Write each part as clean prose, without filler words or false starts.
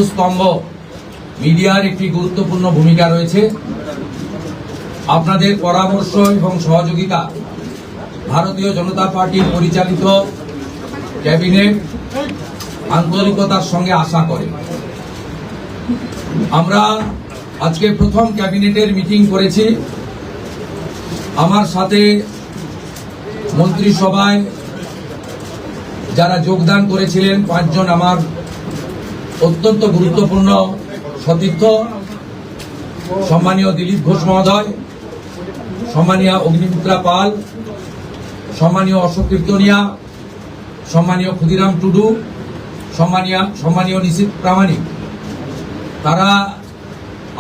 স্তম্ভ মিডিয়ার একটি গুরুত্বপূর্ণ ভূমিকা রয়েছে। আপনাদের পরামর্শ এবং সহযোগিতা ভারতীয় জনতা পার্টির পরিচালিত ক্যাবিনেট আন্তরিকতার সঙ্গে আশা করে। আমরা আজকে প্রথম ক্যাবিনেটের মিটিং করেছি। আমার সাথে মন্ত্রিসভায় যারা যোগদান করেছিলেন 5 জন আমার অত্যন্ত গুরুত্বপূর্ণ সতীর্থ, সম্মানীয় দিলীপ ঘোষ মহোদয়, সম্মানীয় অগ্নিমিত্রা পাল, সম্মানীয় অশোক কীর্তনিয়া, সম্মানীয় ক্ষুদিরাম টুডু, সম্মানীয় নিশীথ প্রামাণিক, তারা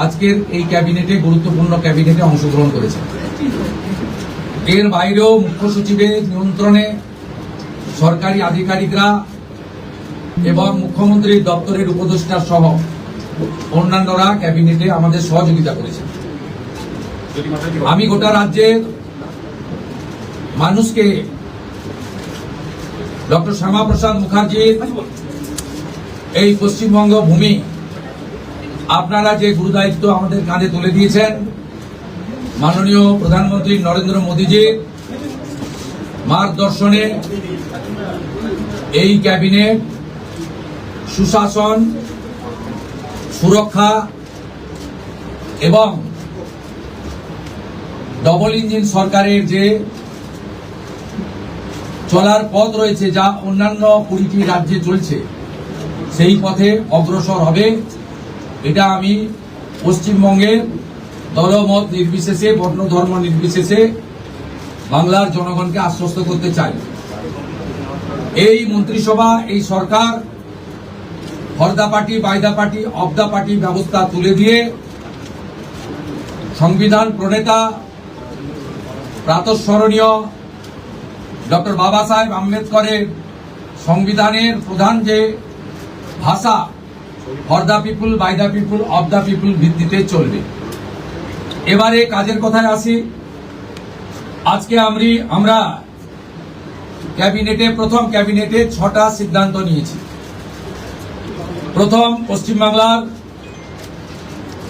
আজকের এই ক্যাবিনেটে গুরুত্বপূর্ণ ক্যাবিনেটে অংশগ্রহণ করেছে। এর বাইরেও মুখ্য সচিবের নিয়ন্ত্রণে সরকারি আধিকারিকরা এবং মুখ্যমন্ত্রীর দপ্তরের উপদেষ্টা সহ অন্যান্যরা ক্যাবিনেটে আমাদের সহযোগিতা করেছেন। আমি গোটা রাজ্যের মানুষকে ডক্টর শ্যামাপ্রসাদ মুখার্জির এই পশ্চিমবঙ্গ ভূমি আপনারা যে গুরুদায়িত্ব আমাদের কাঁধে তুলে দিয়েছেন, মাননীয় প্রধানমন্ত্রী নরেন্দ্র মোদীজির মার্গদর্শনে এই ক্যাবিনেট সুশাসন, সুরক্ষা এবং ডবল ইঞ্জিন সরকারের যে চলার পথ রয়েছে, যা অন্যান্য 20টি রাজ্যে চলছে, সেই পথে অগ্রসর হবে। এটা আমি পশ্চিমবঙ্গের দলমত নির্বিশেষে, বর্ণ ধর্ম নির্বিশেষে বাংলার জনগণকে আশ্বস্ত করতে চাই। এই মন্ত্রিসভা, এই সরকার for the party, by the party, of the party ব্যবস্থা তুলে দিয়ে সংবিধান প্রণেতা প্রাতঃস্মরণীয় ডক্টর বাবা সাহেব আম্বেদকরের সংবিধানের প্রধান যে ভাষা for the people, by the people, of the people ভিত্তিতে চলবে। এবারে কাজের কথায় আসি। আজকে আমরা প্রথম ক্যাবিনেটে 6টা সিদ্ধান্ত নিয়েছি। প্রথম, পশ্চিমবাংলার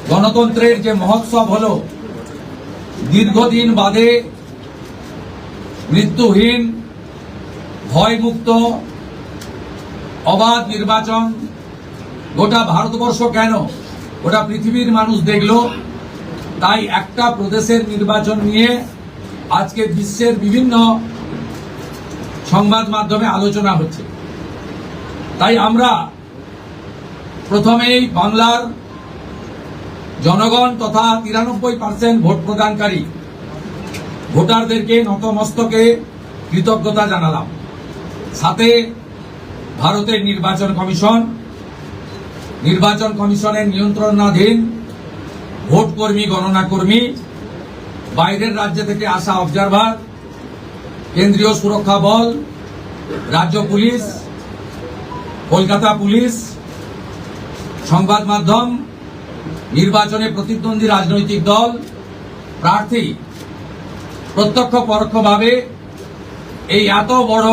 গণতন্ত্রের যে মহোৎসব হলো, দীর্ঘদিন বাদে মৃত্যুহীন, ভয়মুক্ত, অবাধ নির্বাচন গোটা ভারতবর্ষ কেন, গোটা পৃথিবীর মানুষ দেখল। তাই একটা প্রদেশের নির্বাচন নিয়ে আজকে বিশ্বের বিভিন্ন সংবাদ মাধ্যমে আলোচনা হচ্ছে। তাই আমরা প্রথমেই বাংলার জনগণ তথা 93% ভোট প্রদানকারী ভোটারদেরকে নতমস্তকে কৃতজ্ঞতা জানালাম। সাথে ভারতের নির্বাচন কমিশনের নিয়ন্ত্রণাধীন ভোট কর্মী, গণনা কর্মী, বাইরের রাজ্য থেকে আসা অবজারভার, কেন্দ্রীয় সুরক্ষা বল, রাজ্য পুলিশ, কলকাতা পুলিশ, সংবাদ মাধ্যম, নির্বাচনে প্রতিদ্বন্দ্বী রাজনৈতিক দল, প্রার্থী, প্রত্যক্ষ পরোক্ষভাবে এই এত বড়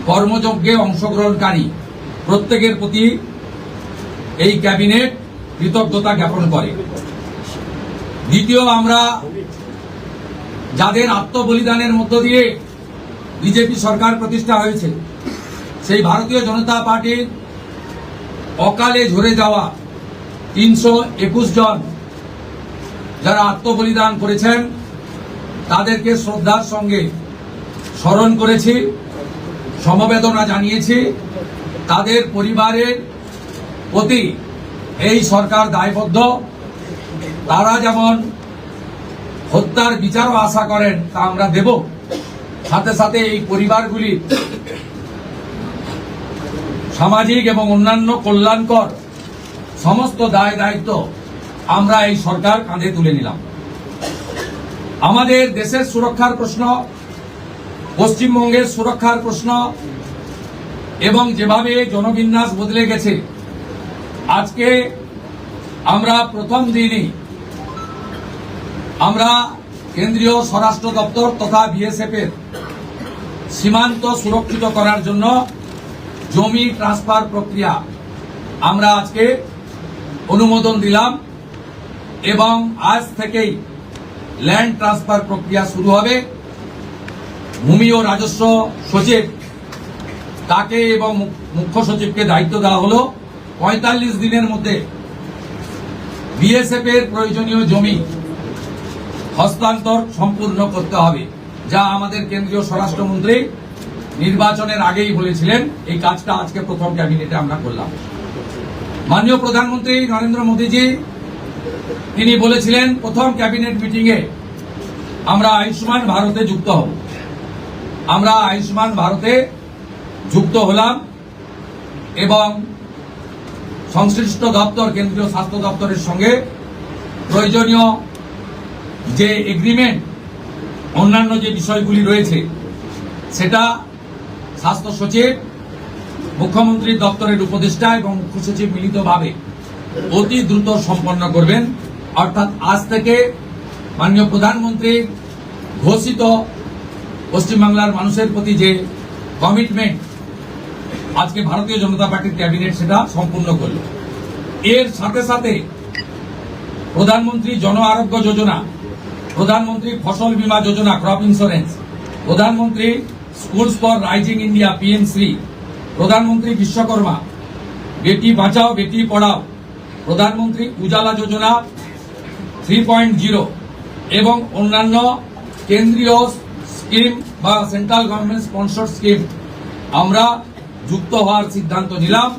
কর্মযজ্ঞে অংশগ্রহণকারী প্রত্যেকের প্রতি এই ক্যাবিনেট কৃতজ্ঞতা জ্ঞাপন করে। দ্বিতীয়, আমরা যাদের আত্মবলিদানের মধ্য দিয়ে বিজেপি সরকার প্রতিষ্ঠা হয়েছে, সেই ভারতীয় জনতা পার্টির অকালে ঝরে যাওয়া 321 জন যারা আত্মবলিদান করেছেন, তাদেরকে শ্রদ্ধার সঙ্গে স্মরণ করেছি, সমবেদনা জানিয়েছি। তাদের পরিবারের প্রতি এই সরকার দায়বদ্ধ। তারা যেমন হত্যার বিচারও আশা করেন, তা আমরা দেব। সাথে সাথে এই পরিবারগুলির সামাজিক এবং অন্যান্য কল্যাণকর সমস্ত দায় দায়িত্ব আমরা এই সরকার কাঁধে তুলে নিলাম। আমাদের দেশের সুরক্ষার প্রশ্ন, পশ্চিমবঙ্গের সুরক্ষার প্রশ্ন এবং যেভাবে জনবিন্যাস বদলে গেছে, আজকে আমরা প্রথম দিনই আমরা কেন্দ্রীয় স্বরাষ্ট্র দপ্তর তথা বিএসএফ এর সীমান্ত সুরক্ষিত করার জন্য জমি ট্রান্সফার প্রক্রিয়া আমরা আজকে অনুমোদন দিলাম এবং আজ থেকেই ল্যান্ড ট্রান্সফার প্রক্রিয়া শুরু হবে। ভূমি ও রাজস্ব সচিব তাকে এবং মুখ্য সচিবকে দায়িত্ব দেওয়া হলো ৪৫ দিনের মধ্যে বিএসএফ এর প্রয়োজনীয় জমি হস্তান্তর সম্পূর্ণ করতে হবে, যা আমাদের কেন্দ্রীয় স্বরাষ্ট্রমন্ত্রী নির্বাচনের আগেই বলেছিলেন। এই কাজটা আজকে প্রথম ক্যাবিনেটে আমরা করলাম। মাননীয় প্রধানমন্ত্রী নরেন্দ্র মোদীজি তিনি বলেছিলেন প্রথম ক্যাবিনেট মিটিং এ আমরা আয়ুষ্মান ভারতে যুক্ত হব। আমরা আয়ুষ্মান ভারতে যুক্ত হলাম এবং সংশ্লিষ্ট দপ্তর কেন্দ্রীয় স্বাস্থ্য দপ্তরের সঙ্গে প্রয়োজনীয় যে এগ্রিমেন্ট অন্যান্য যে বিষয়গুলি রয়েছে সেটা স্বাস্থ্য সচিব, মুখ্যমন্ত্রীর দপ্তরের উপদেষ্টা এবং মুখ্য সচিব মিলিতভাবে অতি দ্রুত সম্পন্ন করবেন। অর্থাৎ আজ থেকে মাননীয় প্রধানমন্ত্রীর ঘোষিত পশ্চিমবাংলার মানুষের প্রতি যে কমিটমেন্ট আজকে ভারতীয় জনতা পার্টির ক্যাবিনেট সেটা সম্পূর্ণ করল। এর সাথে সাথে প্রধানমন্ত্রী জন আরোগ্য যোজনা, প্রধানমন্ত্রী ফসল বীমা যোজনা ক্রপ ইন্স্যুরেন্স, প্রধানমন্ত্রী স্কুলস ফর রাইজিং ইন্ডিয়া পিএমশ্রী, প্রধানমন্ত্রী বিশ্বকর্মা, বেটি বাঁচাও বেটি পড়াও, প্রধানমন্ত্রী উজালা যোজনা 3.0 এবং অন্যান্য কেন্দ্রীয় স্কিম বা সেন্ট্রাল গভর্নমেন্ট স্পন্সর স্কিম আমরা যুক্ত হওয়ার সিদ্ধান্ত নিলাম।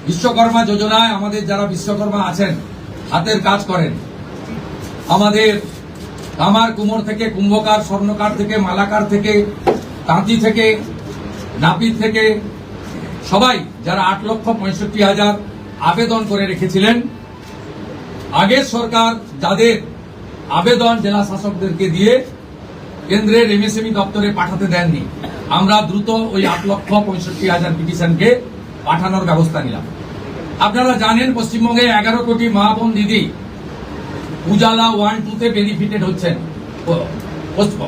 বিশ্বকর্মা যোজনায় আমাদের যারা বিশ্বকর্মা আছেন, হাতের কাজ করেন, আমাদের কামার কুমোর থেকে কুম্ভকার, স্বর্ণকার থেকে মালাকার থেকে তাঁতি থেকে নাপিত থেকে সবাই যারা 8,65,000 আবেদন করে রেখেছিলেন, আগের সরকার যাদের আবেদন জেলা শাসকদেরকে দিয়ে কেন্দ্রের এমএসএমই দপ্তরে পাঠাতে দেননি, আমরা দ্রুত ওই 8,65,000 পিটিশনকে পাঠানোর ব্যবস্থা নিলাম। আপনারা জানেন পশ্চিমবঙ্গে 11 কোটি মা বোন দিদি উজালা 1-2 তে বেনিফিটেড হচ্ছেন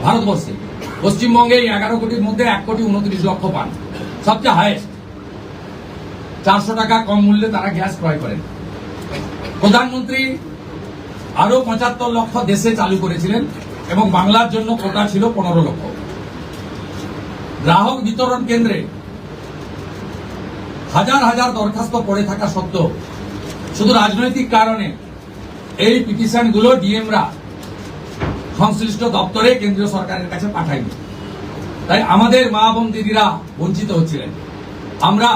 ভারতবর্ষে। পশ্চিমবঙ্গে এই 11 কোটির মধ্যে 1,29,00,000 পান, সবচেয়ে হাইয়েস্ট। 400 টাকা কম মূল্যে তারা গ্যাস ক্রয় করেন। প্রধানমন্ত্রী আরো 75 লক্ষ দেশে চালু করেছিলেন এবং বাংলার জন্য কোটা ছিল 15 লক্ষ। গ্রাহক বিতরণ কেন্দ্রে হাজার হাজার দরখাস্ত পড়ে থাকা সত্ত্বেও শুধু রাজনৈতিক কারণে এই পিটিশনগুলো ডিএমরা সংশ্লিষ্ট দপ্তরে কেন্দ্রীয় সরকারের কাছে পাঠায়নি। তাই আমাদের মা বোন দিদিরা বঞ্চিত হচ্ছিলেন। আমরা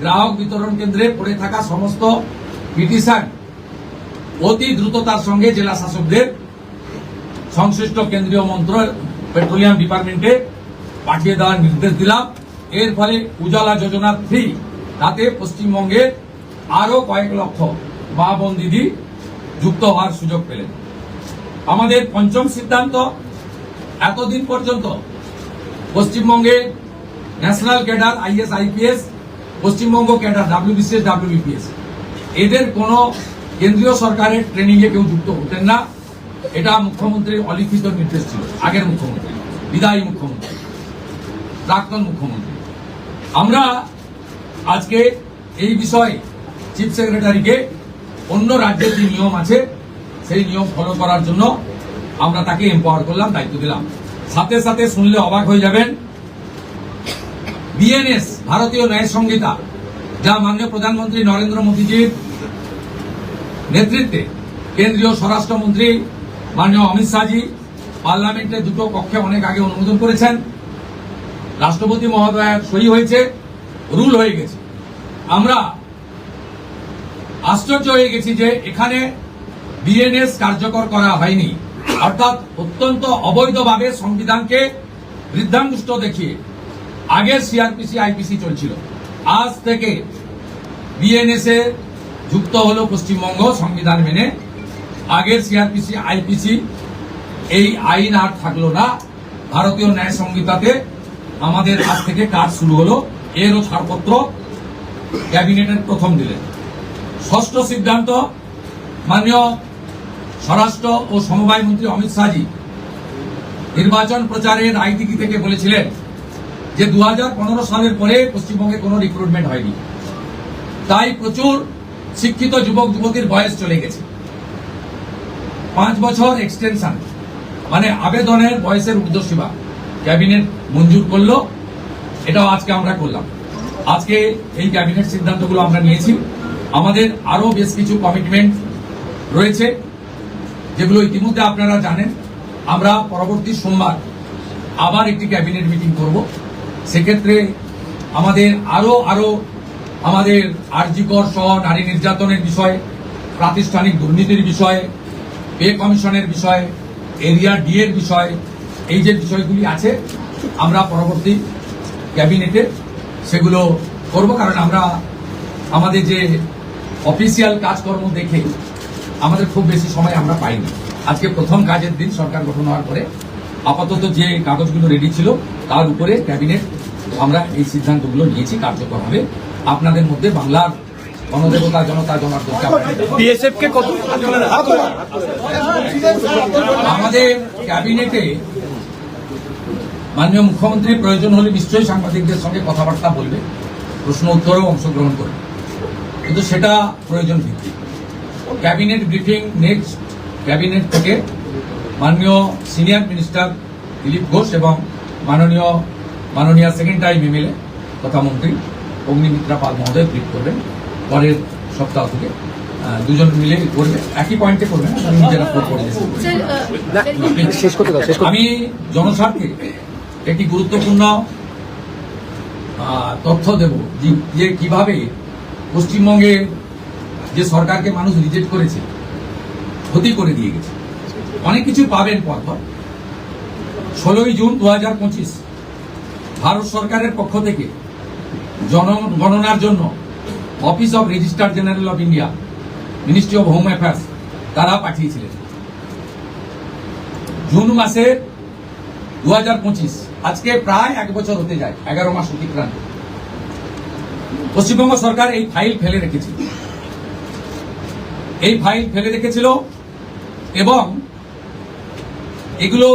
গ্রাহক বিতরণ কেন্দ্রে পড়ে থাকা সমস্ত পিটিশন অতি দ্রুততার সঙ্গে জেলা শাসকদের সংশ্লিষ্ট কেন্দ্রীয় পেট্রোলিয়াম ডিপার্টমেন্টে পাঠিয়ে দেওয়ার নির্দেশ দিলাম। এর ফলে উজালা যোজনা 3 তাতে পশ্চিমবঙ্গের আরো কয়েক লক্ষ মা বোন দিদি যুক্ত হওয়ার সুযোগ পেলেন। আমাদের পঞ্চম সিদ্ধান্ত, এতদিন পর্যন্ত পশ্চিমবঙ্গে national cadre is IPS, Paschimbanga cadre WBCS WBPS এদের কোন কেন্দ্রীয় সরকারের ট্রেনিং এ কেউ যুক্ত হতেন না। এটা মুখ্যমন্ত্রীর অলিখিত নির্দেশ ছিল, আগের মুখ্যমন্ত্রী, বিদায়ী মুখ্যমন্ত্রী, প্রাক্তন মুখ্যমন্ত্রী। আমরা আজকে এই বিষয়ে চিফ সেক্রেটারিকে অন্য রাজ্যের যে নিয়ম আছে সেই নিয়ম ফলো করার জন্য আমরা তাকে এম্পাওয়ার করলাম, দায়িত্ব দিলাম। সাথে সাথে শুনলে অবাক হয়ে যাবেন, বিএনএস ভারতীয় ন্যায় সংহিতা, যা মাননীয় প্রধানমন্ত্রী নরেন্দ্র মোদীজির নেতৃত্বে কেন্দ্রীয় স্বরাষ্ট্রমন্ত্রী মাননীয় অমিত শাহজি পার্লামেন্টে দুটো কক্ষে অনেক আগে অনুমোদন করেছেন, রাষ্ট্রপতি মহোদয়ের সই হয়েছে, রুল হয়ে গেছে। আমরা আশ্চর্য হয়ে গেছি যে এখানে বিএনএস কার্যকর করা হয়নি, অর্থাৎ অত্যন্ত অবৈধভাবে সংবিধানকে বৃদ্ধাঙ্গুষ্ঠ দেখিয়ে আগের সিআরপিসি আইপিসি চলছিল। আজ থেকে বিএনএস এ যুক্ত হলো পশ্চিমবঙ্গ সংবিধান মেনে। আগের সিআরপিসি আইপিসি এই আইন আর থাকলো না। ভারতীয় ন্যায় সংহিতাতে আমাদের আজ থেকে কাজ শুরু হলো। এরও ছাড়পত্র ক্যাবিনেটের প্রথম দিলেন। ষষ্ঠ সিদ্ধান্ত, মাননীয় স্বরাষ্ট্র ও সমবায় মন্ত্রী অমিত শাহজি নির্বাচন প্রচারের আইটিকি থেকে বলেছিলেন যে 2015 সালের পরে পশ্চিমবঙ্গে কোনো রিক্রুটমেন্ট হয়নি, তাই প্রচুর শিক্ষিত যুবক যুবতীর বয়স চলে গেছে, 5 বছর এক্সটেনশন মানে আবেদনের বয়সের ঊর্ধ্বসীমা ক্যাবিনেট মঞ্জুর করলো। এটাও আজকে আমরা করলাম। আজকে এই ক্যাবিনেট সিদ্ধান্তগুলো আমরা নিয়েছি। আমাদের আরো বেশ কিছু কমিটমেন্ট রয়েছে, যেগুলো ইতিমধ্যে আপনারা জানেন। আমরা পরবর্তী সোমবার আবার একটি ক্যাবিনেট মিটিং করব। সেক্ষেত্রে আমাদের আরো আমাদের আরজিকর সহ নারী নির্যাতনের বিষয়ে, প্রাতিষ্ঠানিক দুর্নীতির বিষয়ে, পে কমিশনের বিষয়ে, এরিয়া ডি এর বিষয়ে, এই যে বিষয়গুলি আছে আমরা পরবর্তী ক্যাবিনেটে সেগুলো করব। কারণ আমরা আমাদের যে অফিসিয়াল কাজকর্ম দেখে আমাদের খুব বেশি সময় আমরা পাইনি। আজকে প্রথম কাজের দিন সরকার গঠন হওয়ার পরে আপাতত যে কাগজগুলো রেডি ছিল তার উপরে ক্যাবিনেট আমরা এই সিদ্ধান্তগুলো নিয়েছি, কার্যকর হবে। আপনাদের মধ্যে বাংলার গণদেবতা জনতা জনার্দনকে বিএসএফকে কত আমাদের ক্যাবিনেটে মাননীয় মুখ্যমন্ত্রী প্রয়োজন হলে নিশ্চয়ই সাংবাদিকদের সঙ্গে কথাবার্তা বলবে, প্রশ্ন উত্তরেও অংশগ্রহণ করবে, কিন্তু সেটা প্রয়োজন ভিত্তিক। ক্যাবিনেট ব্রিফিং নেক্সট ক্যাবিনেট থেকে মাননীয় সিনিয়র মিনিস্টার দিলীপ ঘোষ এবং মাননীয় সেকেন্ড টাইম এমএলএ তথা মন্ত্রী অগ্নিমিত্রা পাল মহোদয় ব্রিফ করবেন পরের সপ্তাহ থেকে। দুজন মিলে করবে, একই পয়েন্টে করবেন, নিজেরা করে আমি জনস্বার্থে একটি গুরুত্বপূর্ণ তথ্য দেব যে কিভাবে পশ্চিমবঙ্গে যে সরকারকে মানুষ রিজেক্ট করেছে, ক্ষতি করে দিয়ে গেছে। অনেক কিছু পাবেন পরপর। 16ই জুন 2025 ভারত সরকারের পক্ষ থেকে জনগণনার জন্য office of registrar general of India, ministry of home affairs তারা পাঠিয়েছিলেন। জুন মাসে 2025 আজকে প্রায় 1 বছর হতে যায়, 11 মাস অতিক্রান্ত। পশ্চিমবঙ্গ সরকার এই ফাইল ফেলে রেখেছিল এবং এগুলো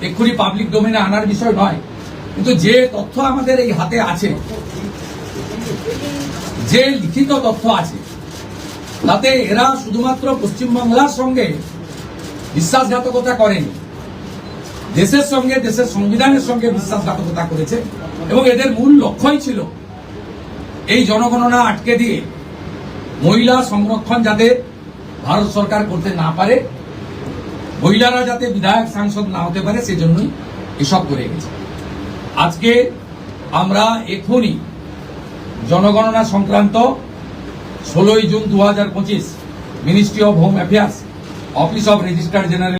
এক্ষুনি পাবলিক ডোমেনে আনার বিষয় নয়, কিন্তু যে তথ্য আমাদের এই হাতে আছে, যে লিখিত তথ্য আছে, তাতে এরা শুধুমাত্র পশ্চিমবাংলার সঙ্গে বিশ্বাসঘাতকতা করেনি, দেশের সঙ্গে, দেশের সংবিধানের সঙ্গে বিশ্বাসঘাতকতা করেছে। এবং এদের মূল লক্ষ্যই ছিল এই জনগণনা আটকে দিয়ে মহিলা সংরক্ষণ যাতে ভারত সরকার করতে না পারে, মহিলারা যাতে বিধায়ক সাংসদ না হতে পারে, সেজন্যই এসব করে গেছে। আজকে আমরা এখনই জনগণনা সংক্রান্ত 16ই June 2025 ministry of home affairs, office of registrar general